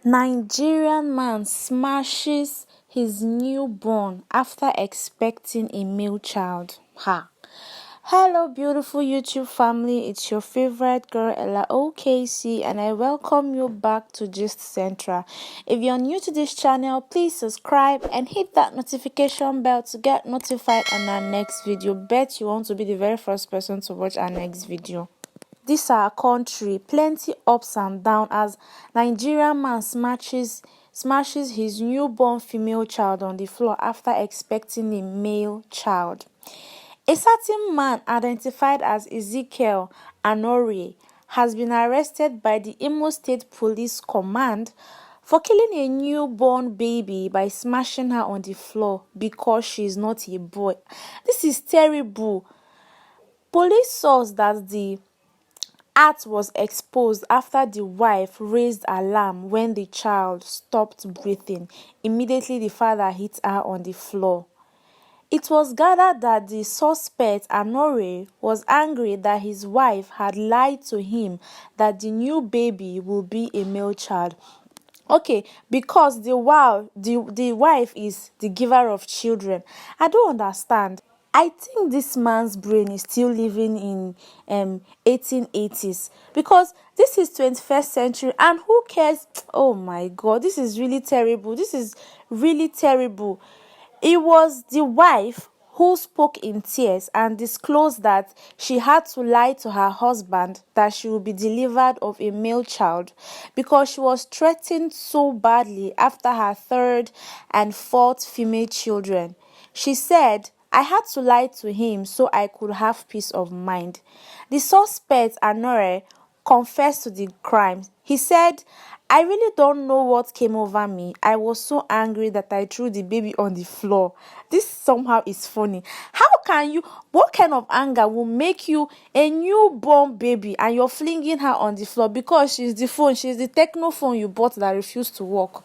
Nigerian man smashes his newborn after expecting a male child. Ha. Hello, beautiful YouTube family. It's your favorite girl, Ella OKC, and I welcome you back to Gist Central. If you're new to this channel, please subscribe and hit that notification bell to get notified on our next video. Bet you want to be the very first person to watch our next video. This our country, plenty ups and downs as Nigerian man smashes his newborn female child on the floor after expecting a male child. A certain man identified as Ezekiel Anori has been arrested by the Imo State Police Command for killing a newborn baby by smashing her on the floor because she is not a boy. This is terrible. Police source that the act was exposed after the wife raised alarm when the child stopped breathing. Immediately, the father hit her on the floor. It was gathered that the suspect, Anore, was angry that his wife had lied to him that the new baby will be a male child. Okay, because the wife is the giver of children. I don't understand. I think this man's brain is still living in 1880s because this is 21st century and who cares? Oh my God, this is really terrible. This is really terrible. It was the wife who spoke in tears and disclosed that she had to lie to her husband that she would be delivered of a male child because she was threatened so badly after her third and fourth female children. She said, "I had to lie to him so I could have peace of mind." The suspect, Anore, confessed to the crime. He said, "I really don't know what came over me. I was so angry that I threw the baby on the floor." This somehow is funny. What kind of anger will make you a newborn baby and you're flinging her on the floor because she's the techno phone you bought that refused to work?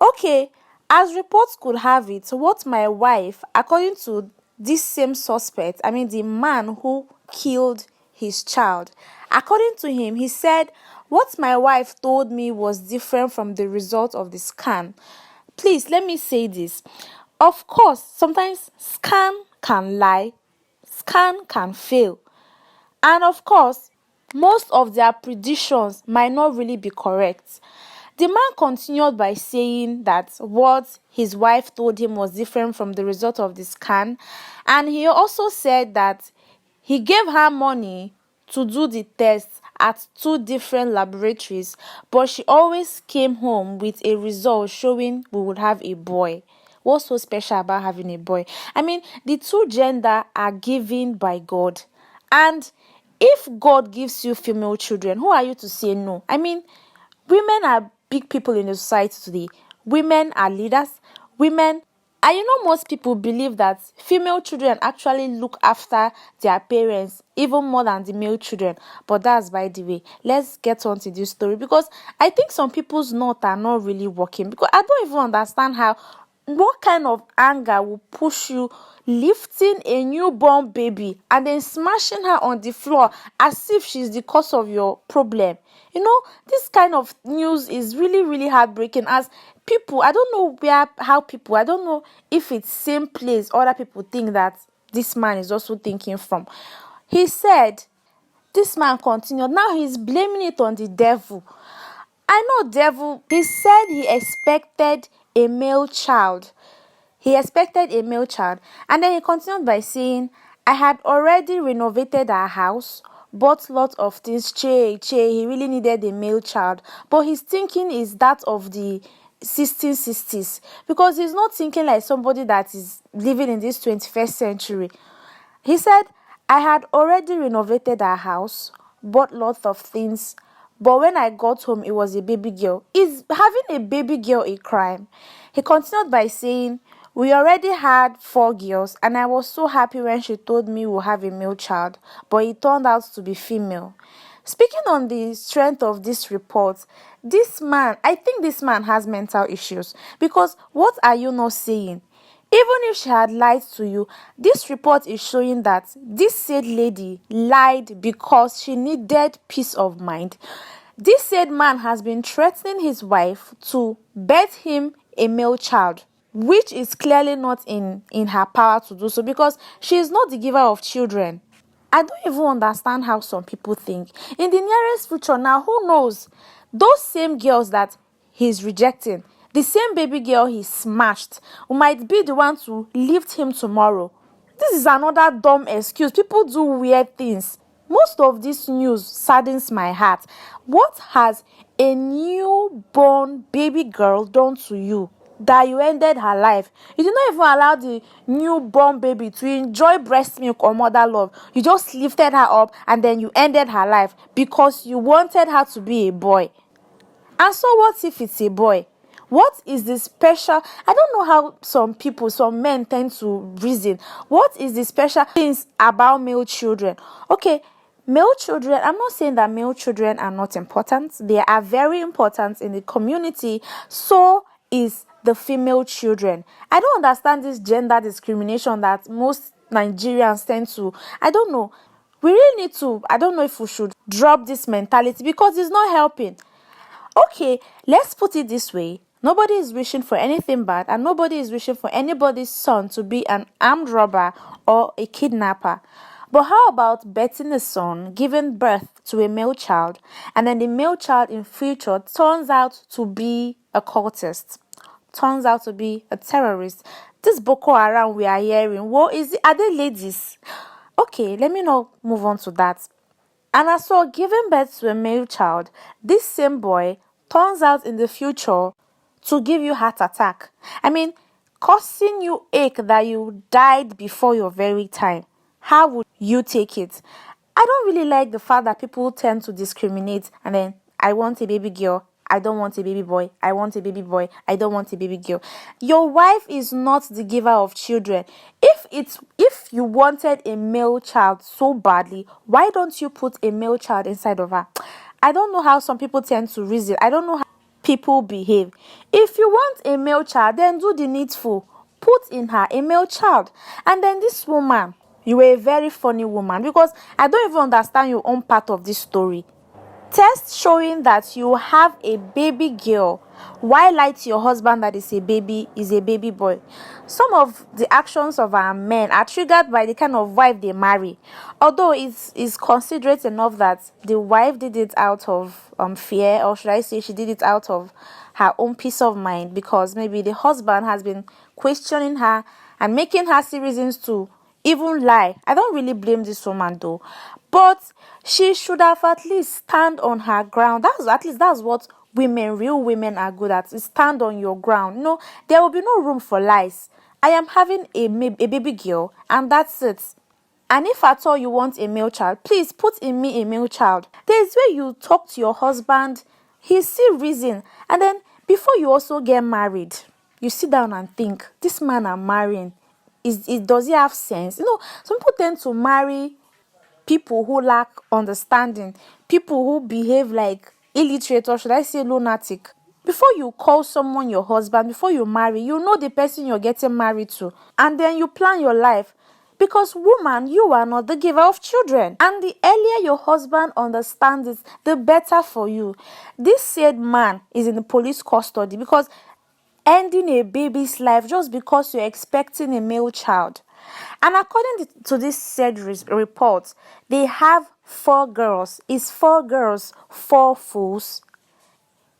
Okay, as reports could have it, what my wife, according to this same suspect, the man who killed his child, according to him, he said, "What my wife told me was different from the result of the scan." Please, let me say this. Of course, sometimes scan can lie, scan can fail. And of course, most of their predictions might not really be correct. The man continued by saying that what his wife told him was different from the result of the scan, and he also said that he gave her money to do the tests at 2 different laboratories, but she always came home with a result showing we would have a boy. What's so special about having a boy? The two gender are given by God, and if God gives you female children, who are you to say no? Women are big people in the society today. Women are leaders. Most people believe that female children actually look after their parents even more than the male children. But that's by the way. Let's get on to this story because I think some people's notes are not really working because I don't even understand what kind of anger will push you lifting a newborn baby and then smashing her on the floor as if she's the cause of your problem. This kind of news is really, really heartbreaking as people, I don't know if it's same place other people think that this man is also thinking from. He said, this man continued, now he's blaming it on the devil. I know devil. He said he expected a male child. And then he continued by saying, "I had already renovated our house, bought lots of things. He really needed a male child. But his thinking is that of the 1660s because he's not thinking like somebody that is living in this 21st century. He said, "I had already renovated our house, bought lots of things, but when I got home, it was a baby girl." Is having a baby girl a crime? He continued by saying, "We already had 4 girls, and I was so happy when she told me we'll have a male child, but it turned out to be female." Speaking on the strength of this report, I think this man has mental issues because what are you not saying? Even if she had lied to you, this report is showing that this said lady lied because she needed peace of mind. This said man has been threatening his wife to birth him a male child, which is clearly not in her power to do so because she is not the giver of children. I don't even understand how some people think. In the nearest future now, who knows? Those same girls that he's rejecting, the same baby girl he smashed, who might be the one to lift him tomorrow. This is another dumb excuse. People do weird things. Most of this news saddens my heart. What has a newborn baby girl done to you that you ended her life? You did not even allow the newborn baby to enjoy breast milk or mother love. You just lifted her up and then you ended her life because you wanted her to be a boy. And so what if it's a boy? What is the special? I don't know how some men tend to reason. What is the special things about male children? Okay, male children, I'm not saying that male children are not important. They are very important in the community. So is the female children. I don't understand this gender discrimination that most Nigerians tend to. I don't know. We really need to, I don't know if we should drop this mentality because it's not helping. Okay, let's put it this way. Nobody is wishing for anything bad, and nobody is wishing for anybody's son to be an armed robber or a kidnapper. But how about betting a son giving birth to a male child, and then the male child in future turns out to be a cultist, turns out to be a terrorist? This Boko Haram we are hearing, what is it? Are they ladies? Okay, let me not move on to that. And as for giving birth to a male child, this same boy turns out in the future to give you heart attack. I mean, causing you ache that you died before your very time. How would you take it? I don't really like the fact that people tend to discriminate and then I want a baby girl, I don't want a baby boy. I want a baby boy. I don't want a baby girl. Your wife is not the giver of children. If you wanted a male child so badly, why don't you put a male child inside of her? I don't know how some people tend to reason. I don't know how people behave. If you want a male child, then do the needful. Put in her a male child. And then this woman, you were a very funny woman because I don't even understand your own part of this story. Test showing that you have a baby girl. Why lie to your husband that is a baby boy? Some of the actions of our men are triggered by the kind of wife they marry. Although it's considerate enough that the wife did it out of fear, or should I say she did it out of her own peace of mind, because maybe the husband has been questioning her and making her see reasons to even lie. I don't really blame this woman though, but she should have at least stand on her ground. That's what real women are good at, is stand on your ground. No, there will be no room for lies. I am having a baby girl and that's it. And if at all you want a male child, please put in me a male child. There's where you talk to your husband, he see reason, and then before you also get married, you sit down and think, this man I'm marrying, does he have sense? Some people tend to marry people who lack understanding, people who behave like illiterate, or should I say lunatic. Before you call someone your husband, before you marry, you know the person you're getting married to, and then you plan your life. Because woman, you are not the giver of children. And the earlier your husband understands it, the better for you. This said man is in the police custody because ending a baby's life just because you're expecting a male child. And according to this said report, they have 4 girls. Is 4 girls 4 fools?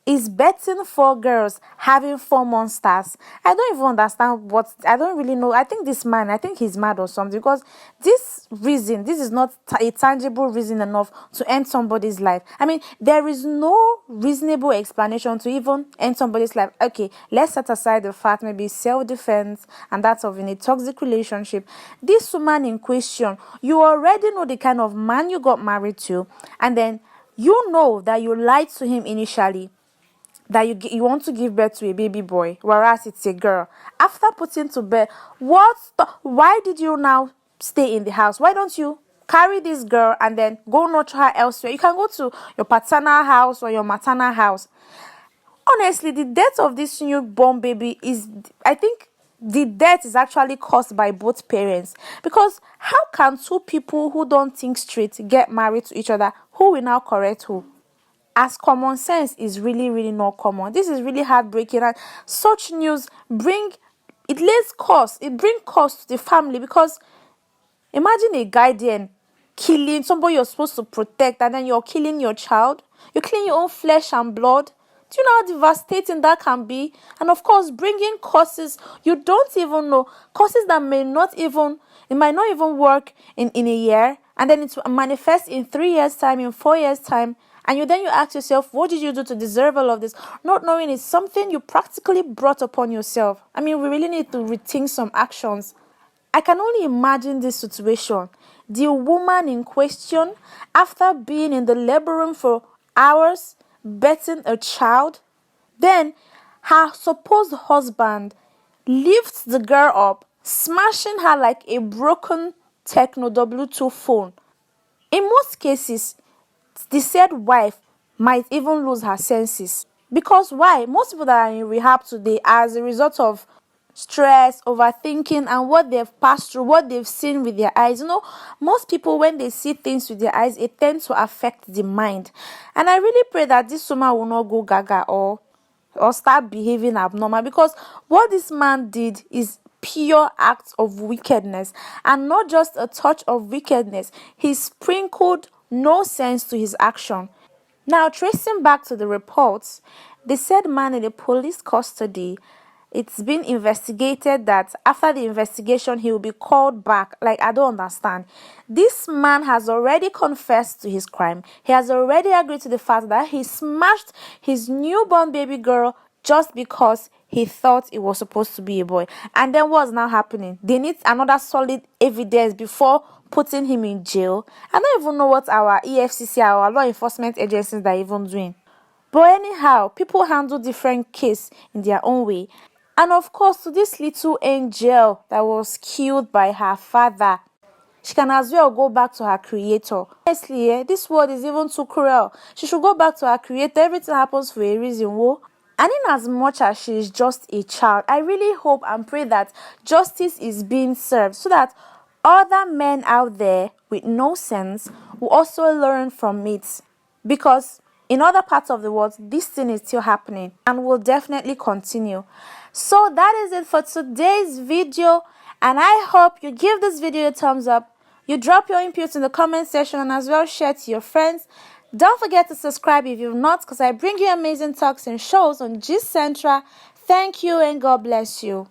Is betting 4 girls having 4 monsters? I don't even understand I don't really know. I think he's mad or something, because this is not a tangible reason enough to end somebody's life. I mean, there is no reasonable explanation to even end somebody's life. Okay, let's set aside the fact maybe self-defense and that's of in a toxic relationship. This woman in question, you already know the kind of man you got married to, and then you know that you lied to him initially, that you want to give birth to a baby boy, whereas it's a girl. After putting to bed, why did you now stay in the house? Why don't you carry this girl and then go nurture her elsewhere? You can go to your paternal house or your maternal house. Honestly, the death of this newborn baby I think the death is actually caused by both parents, because how can 2 people who don't think straight get married to each other? Who will now correct who? as common sense is really, really not common. This is really heartbreaking, and such news it brings cost to the family, because imagine a guardian killing somebody you're supposed to protect, and then you're killing your child. You're killing your own flesh and blood. Do you know how devastating that can be? And of course, bringing causes you don't even know, causes that might not even work in a year, and then it will manifest in 3 years' time, in 4 years' time. And you ask yourself, what did you do to deserve all of this? Not knowing it's something you practically brought upon yourself. I mean, we really need to rethink some actions. I can only imagine this situation. The woman in question, after being in the labor room for hours, birthing a child, then her supposed husband lifts the girl up, smashing her like a broken Techno W2 phone. In most cases, the said wife might even lose her senses. Because why? Most people that are in rehab today, as a result of stress, overthinking, and what they've passed through, what they've seen with their eyes. Most people, when they see things with their eyes, it tends to affect the mind. And I really pray that this woman will not go gaga or start behaving abnormal, because what this man did is pure acts of wickedness, and not just a touch of wickedness. He sprinkled no sense to his action. Now, tracing back to the reports, the said man in the police custody, it's been investigated that after the investigation, he will be called back. Like, I don't understand. This man has already confessed to his crime. He has already agreed to the fact that he smashed his newborn baby girl just because he thought it was supposed to be a boy. And then what's now happening? They need another solid evidence before putting him in jail. I don't even know what our EFCC, our law enforcement agencies, are even doing. But anyhow, people handle different cases in their own way. And of course, to this little angel that was killed by her father, she can as well go back to her creator. Honestly, this world is even too cruel. She should go back to her creator. Everything happens for a reason. Whoa. And in as much as she is just a child, I really hope and pray that justice is being served, so that other men out there with no sense will also learn from it. Because in other parts of the world, this thing is still happening and will definitely continue. So that is it for today's video, and I hope you give this video a thumbs up. You drop your inputs in the comment section, and as well share to your friends. Don't forget to subscribe if you've not, because I bring you amazing talks and shows on Gist Central. Thank you and God bless you.